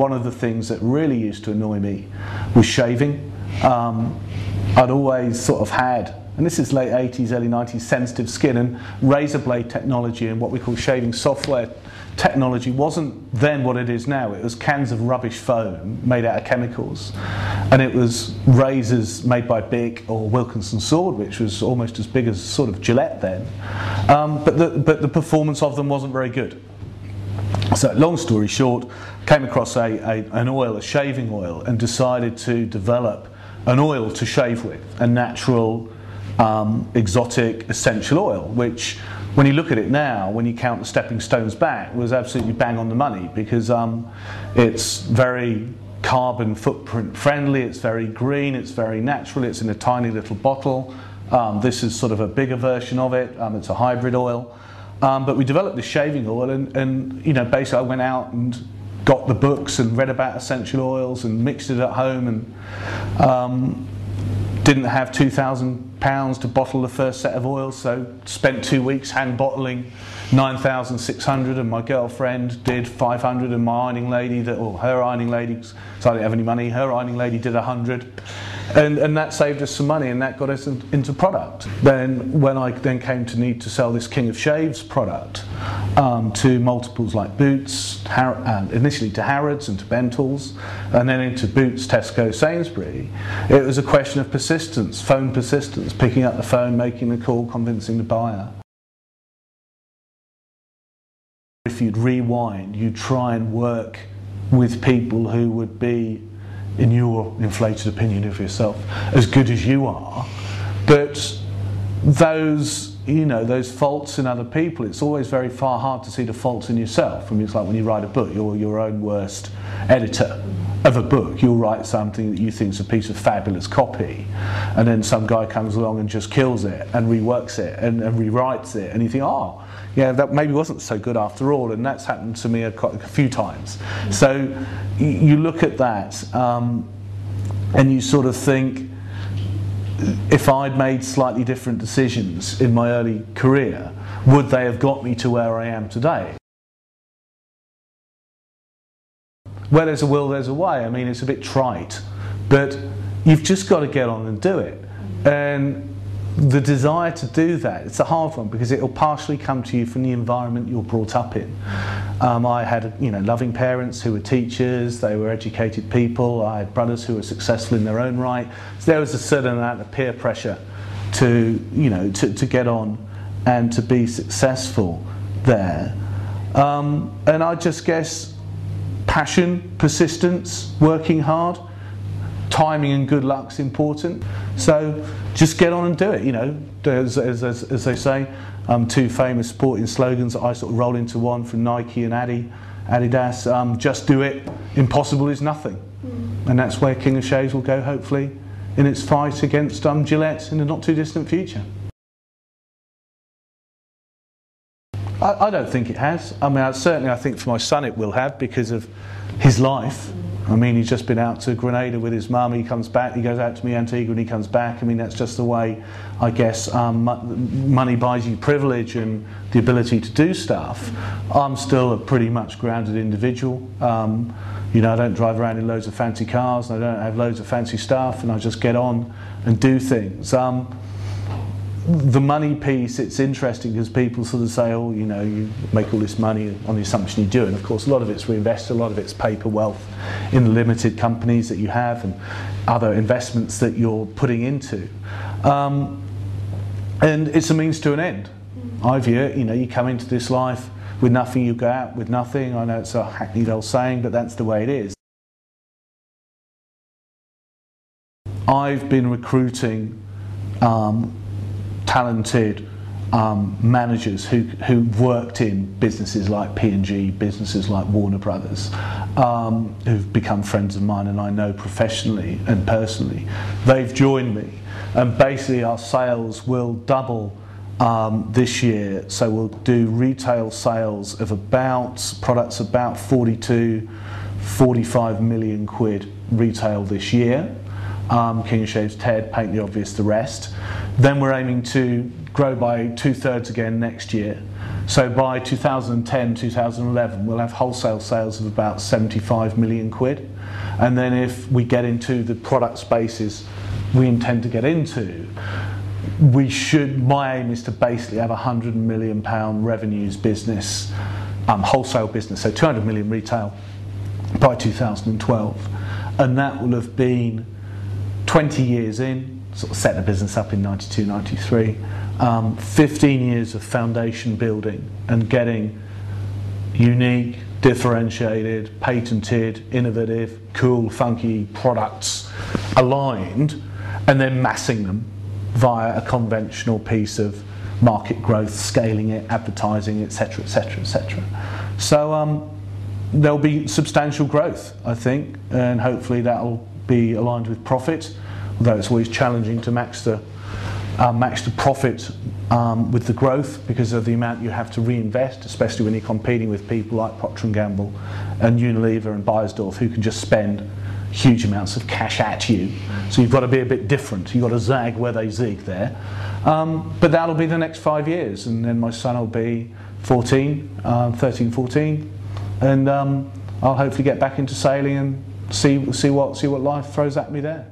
one of the things that really used to annoy me was shaving. I'd always sort of had, and this is late 80s, early 90s, sensitive skin, and razor blade technology and what we call shaving software technology wasn't then what it is now. It was cans of rubbish foam made out of chemicals, and it was razors made by Bic or Wilkinson Sword, which was almost as big as sort of Gillette then, but the performance of them wasn't very good. So long story short, came across an oil, a shaving oil, and decided to develop an oil to shave with, a natural exotic essential oil, which when you look at it now, when you count the stepping stones back, was absolutely bang on the money, because it's very carbon footprint friendly, it's very green, it's very natural, it's in a tiny little bottle. This is sort of a bigger version of it, it's a hybrid oil. But we developed this shaving oil, and you know, basically I went out and got the books and read about essential oils and mixed it at home, and didn't have £2,000 to bottle the first set of oils, so spent 2 weeks hand bottling 9,600, and my girlfriend did 500, and my ironing lady, her ironing lady, because I didn't have any money, her ironing lady did 100, and that saved us some money, and that got us into product. Then when I then came to need to sell this King of Shaves product to multiples like Boots, initially to Harrods and to Bentall's, and then into Boots, Tesco, Sainsbury, it was a question of persistence, phone persistence, picking up the phone, making the call, convincing the buyer. If you'd rewind, you'd try and work with people who would be, in your inflated opinion of yourself, as good as you are, but those, you know, those faults in other people, it's always very hard to see the faults in yourself. I mean, it's like when you write a book, you're your own worst editor of a book. You'll write something that you think is a piece of fabulous copy, and then some guy comes along and just kills it and reworks it and rewrites it, and you think, oh, yeah, that maybe wasn't so good after all, and that's happened to me quite a few times. So you look at that and you sort of think, if I'd made slightly different decisions in my early career, would they have got me to where I am today? Where there's a will, there's a way. I mean, it's a bit trite, but you've just got to get on and do it. And the desire to do that, it's a hard one, because it'll partially come to you from the environment you're brought up in. I had, you know, loving parents who were teachers, they were educated people, I had brothers who were successful in their own right, so there was a certain amount of peer pressure to, you know, to get on and to be successful there. And I just guess passion, persistence, working hard, timing and good luck's important. So just get on and do it, you know. As they say, two famous sporting slogans that I sort of roll into one from Nike and Adidas. Just do it, impossible is nothing. And that's where King of Shaves will go, hopefully, in its fight against Gillette in the not too distant future. I don't think it has. I mean, certainly I think for my son it will have, because of his life. I mean, he's just been out to Grenada with his mum, he comes back, he goes out to Antigua and he comes back. I mean, that's just the way, I guess, money buys you privilege and the ability to do stuff. I'm still a pretty much grounded individual. You know, I don't drive around in loads of fancy cars, and I don't have loads of fancy stuff, and I just get on and do things. The money piece, it's interesting because people sort of say, oh, you know, you make all this money on the assumption you do, and of course a lot of it's reinvested, a lot of it's paper wealth in the limited companies that you have and other investments that you're putting into. And it's a means to an end. I view it, you know, you come into this life with nothing, you go out with nothing. I know it's a hackneyed old saying, but that's the way it is. I've been recruiting talented managers who've worked in businesses like P&G, businesses like Warner Brothers, who've become friends of mine, and I know professionally and personally. They've joined me, and basically our sales will double this year. So we'll do retail sales of products about 45 million quid retail this year. King of Shaves, Ted, paint the obvious, the rest. Then we're aiming to grow by 2/3 again next year, So by 2010, 2011, we'll have wholesale sales of about 75 million quid. And then if we get into the product spaces we intend to get into, my aim is to basically have a £100 million revenues business, wholesale business, so 200 million retail by 2012. And that will have been 20 years in, sort of set the business up in 92, 93. 15 years of foundation building and getting unique, differentiated, patented, innovative, cool, funky products aligned, and then massing them via a conventional piece of market growth, scaling it, advertising, etc., etc., etc. So there'll be substantial growth, I think, and hopefully that'll be aligned with profit, although it's always challenging to match the profit with the growth because of the amount you have to reinvest, especially when you're competing with people like Procter & Gamble and Unilever and Beiersdorf, who can just spend huge amounts of cash at you. So you've got to be a bit different. You've got to zag where they zig there. But that'll be the next 5 years, and then my son will be 13, 14, and I'll hopefully get back into sailing and see what life throws at me there.